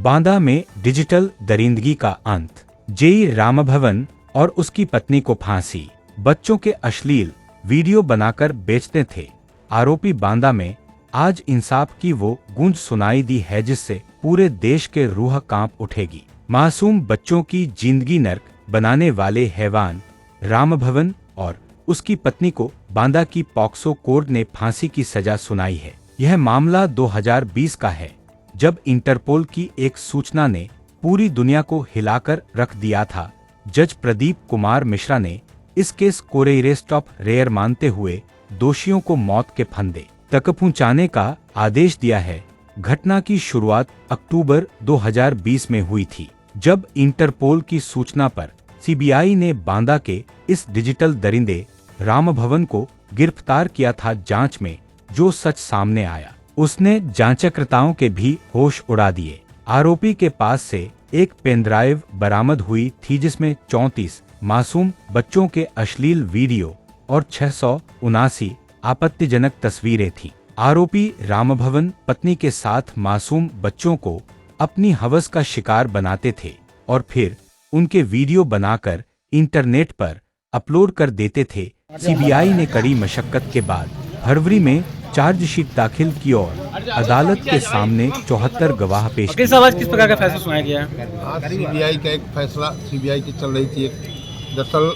बांदा में डिजिटल दरिंदगी का अंत। जेई रामभवन और उसकी पत्नी को फांसी। बच्चों के अश्लील वीडियो बनाकर बेचते थे आरोपी। बांदा में आज इंसाफ की वो गूंज सुनाई दी है जिससे पूरे देश के रूह कांप उठेगी। मासूम बच्चों की जिंदगी नर्क बनाने वाले हैवान रामभवन और उसकी पत्नी को बांदा की पॉक्सो कोर्ट ने फांसी की सजा सुनाई है। यह मामला 2020 का है, जब इंटरपोल की एक सूचना ने पूरी दुनिया को हिलाकर रख दिया था। जज प्रदीप कुमार मिश्रा ने इस केस को अरेस्ट ऑफ रेयर मानते हुए दोषियों को मौत के फंदे तक पहुंचाने का आदेश दिया है। घटना की शुरुआत अक्टूबर 2020 में हुई थी, जब इंटरपोल की सूचना पर सीबीआई ने बांदा के इस डिजिटल दरिंदे रामभवन को गिरफ्तार किया था। जांच में जो सच सामने आया उसने जांचकर्ताओं के भी होश उड़ा दिए। आरोपी के पास से एक पेनड्राइव बरामद हुई थी जिसमें 34 मासूम बच्चों के अश्लील वीडियो और 679 आपत्तिजनक तस्वीरें थीं। आरोपी रामभवन पत्नी के साथ मासूम बच्चों को अपनी हवस का शिकार बनाते थे और फिर उनके वीडियो बनाकर इंटरनेट पर अपलोड कर देते थे। सीबीआई ने कड़ी मशक्कत के बाद फरवरी में चार्जशीट दाखिल की और अदालत के सामने 74 गवाह पेश किए। किस प्रकार का फैसला सुनाया गया है? आज सीबीआई का एक फैसला सीबीआई की चल रही थी। दरअसल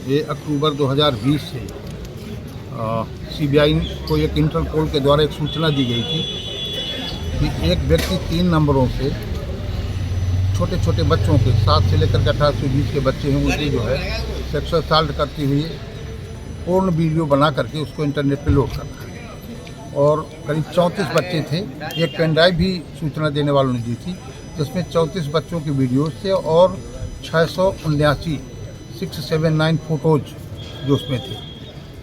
ये अक्टूबर 2020 से सीबीआई को एक इंटरपोल के द्वारा एक सूचना दी गई थी कि एक व्यक्ति 3 नंबरों से छोटे छोटे बच्चों के 7 से लेकर 18 से 20 के बच्चे हैं, उनकी जो है सेक्सुअल असॉल्ट करती हुई पूर्ण वीडियो बना करके उसको इंटरनेट पे लोड करना है। और करीब 34 बच्चे थे। एक पेन ड्राइव भी सूचना देने वालों ने दी थी जिसमें 34 बच्चों के वीडियोज थे और 679 फोटोज जो उसमें थे।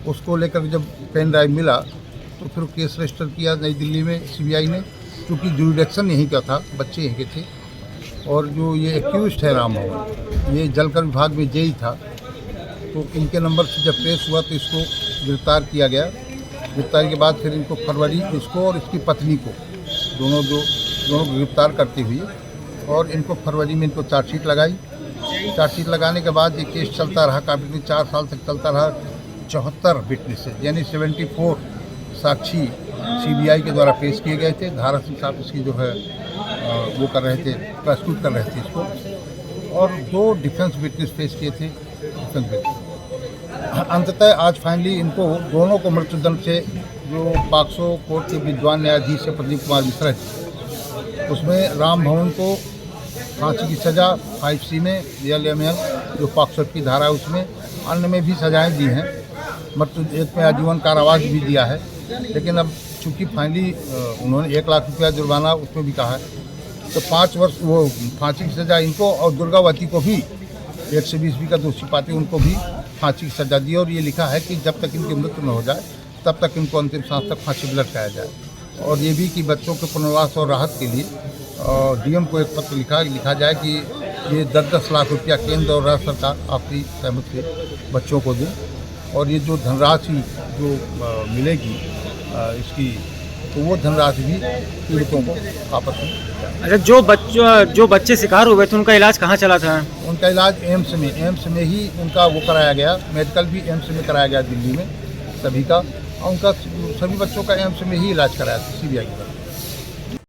उसको लेकर जब पेन ड्राइव मिला तो फिर केस रजिस्टर किया नई दिल्ली में सीबीआई ने, क्योंकि जुरिडिक्शन यहीं का था, बच्चे यहीं के थे। और जो ये एक्यूज्ड है रामभवन, ये जलकर विभाग में जेई था, तो इनके नंबर से जब पेश हुआ तो इसको गिरफ्तार किया गया। गिरफ्तारी के बाद फिर इनको फरवरी, इसको और इसकी पत्नी को दोनों को गिरफ्तार करती हुई और इनको फरवरी में इनको चार्जशीट लगाई। चार्जशीट लगाने के बाद ये केस चलता रहा, काफ़ी 4 साल तक चलता रहा। 74 विटनेसेस यानी 74 साक्षी सीबीआई के द्वारा पेश किए गए थे। धारा सिंह साहब इसकी जो है वो कर रहे थे, प्रस्तुत कर रहे थे इसको, और 2 डिफेंस विटनेस पेश किए थे। अंततः आज फाइनली इनको दोनों को मृत्युदंड से, जो पॉक्सो कोर्ट के विद्वान न्यायाधीश है प्रदीप कुमार मिश्रा जी, उसमें रामभवन को फांसी की सज़ा 5C में DLML जो पॉक्सो की धारा है उसमें, अन्य में भी सजाएं दी हैं। मृत्यु एक में आजीवन कारावास भी दिया है। लेकिन अब चूँकि फाइनली उन्होंने 1 लाख रुपया जुर्माना उसमें भी कहा है, तो 5 वर्ष वो फांसी की सज़ा इनको, और दुर्गावती को भी 120B का दोषी पाते उनको भी फांसी की सज़ा दी। और ये लिखा है कि जब तक इनकी मृत्यु न हो जाए तब तक इनको अंतिम सांस तक फांसी पर लटकाया जाए। और ये भी कि बच्चों के पुनर्वास और राहत के लिए डीएम को एक पत्र लिखा जाए कि ये 10-10 लाख रुपया केंद्र और राज्य सरकार आपसी सहमति से बच्चों को दें। और ये जो धनराशि जो मिलेगी इसकी, तो वो धनराशि भी पीड़ितों को आपस में। अच्छा, जो बच्चे शिकार हुए थे उनका इलाज कहाँ चला था? उनका इलाज एम्स में ही उनका वो कराया गया। मेडिकल भी एम्स में कराया गया दिल्ली में सभी का, और उनका सभी बच्चों का एम्स में ही इलाज कराया था सीबीआई की।